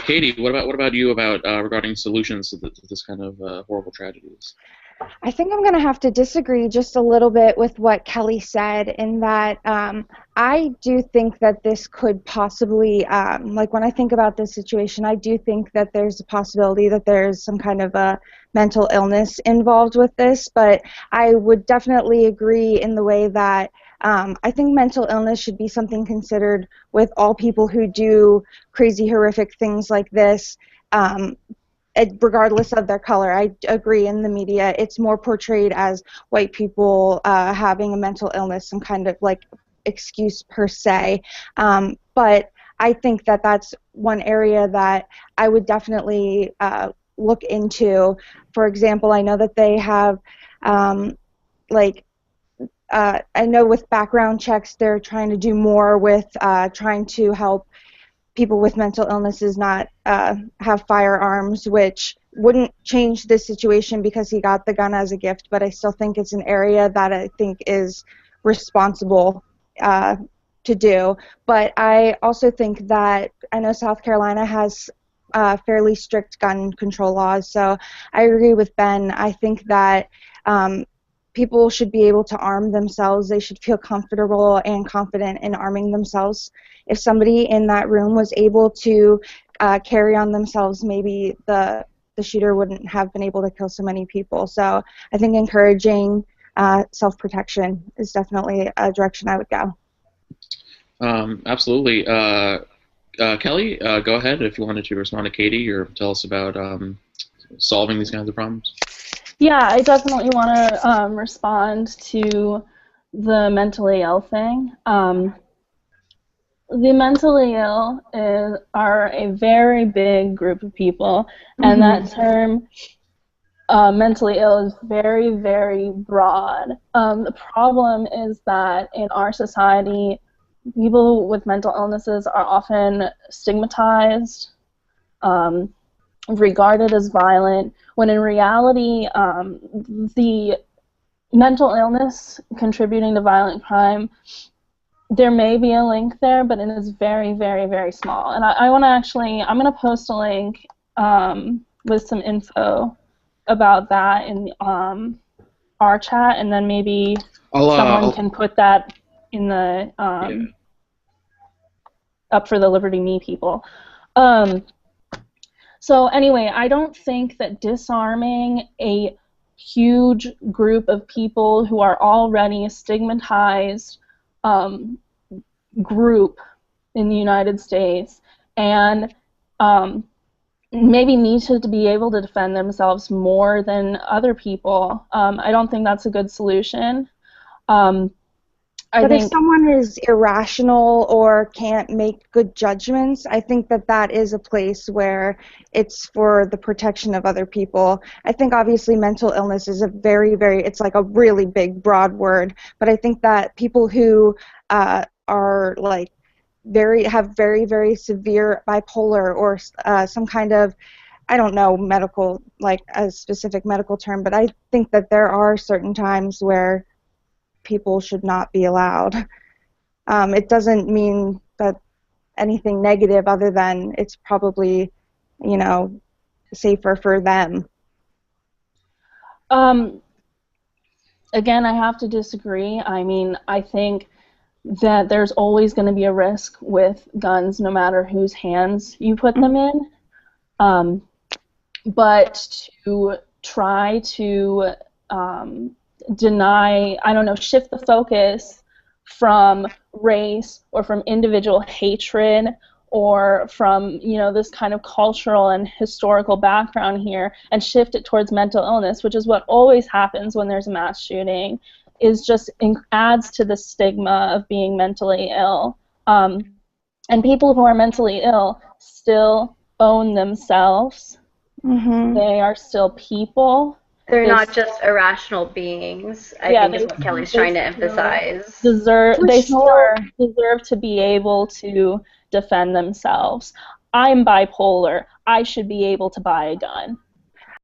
Katie, what about you about regarding solutions to, to this kind of horrible tragedies? I think I'm going to have to disagree just a little bit with what Kelly said in that I do think that this could possibly, like when I think about this situation, I do think that there's a possibility that there's some kind of a mental illness involved with this, but I would definitely agree in the way that I think mental illness should be something considered with all people who do crazy, horrific things like this. Um, Regardless of their color. I agree in the media it's more portrayed as white people having a mental illness, some kind of like excuse per se. But I think that that's one area that I would definitely look into. For example, I know that they have like I know with background checks they're trying to do more with trying to help people with mental illnesses not have firearms, which wouldn't change this situation because he got the gun as a gift, but I still think it's an area that I think is responsible to do. But I also think that I know South Carolina has fairly strict gun control laws, so I agree with Ben. I think that people should be able to arm themselves. They should feel comfortable and confident in arming themselves. If somebody in that room was able to carry on themselves, maybe the shooter wouldn't have been able to kill so many people. So I think encouraging self-protection is definitely a direction I would go. Absolutely. Kelly, go ahead if you wanted to respond to Katie or tell us about solving these kinds of problems. Yeah, I definitely want to respond to the mentally ill thing. The mentally ill are a very big group of people, and that term, mentally ill, is very, very broad. The problem is that in our society, people with mental illnesses are often stigmatized, regarded as violent, when in reality, the mental illness contributing to violent crime, there may be a link there, but it is very, very, very small. And I want to I'm going to post a link with some info about that in our chat, and then maybe someone can put that in the up for the Liberty.me people. So anyway, I don't think that disarming a huge group of people who are already a stigmatized group in the United States and maybe need to be able to defend themselves more than other people, I don't think that's a good solution. But if someone is irrational or can't make good judgments, I think that that is a place where it's for the protection of other people. I think obviously mental illness is a very, very, it's like a really big, broad word, but I think that people who are like have very, very severe bipolar or some kind of, I don't know, medical, like a specific medical term, but I think that there are certain times where people should not be allowed. It doesn't mean that anything negative other than it's probably, you know, safer for them. Again, I have to disagree. I mean, I think that there's always going to be a risk with guns no matter whose hands you put them in. But to try to deny, I don't know, shift the focus from race or from individual hatred or from, you know, this kind of cultural and historical background here and shift it towards mental illness, which is what always happens when there's a mass shooting, is just adds to the stigma of being mentally ill. And people who are mentally ill still own themselves. They are still people. They're not just irrational beings, I think is what Kelly's trying to emphasize. They still deserve to be able to defend themselves. I'm bipolar. I should be able to buy a gun.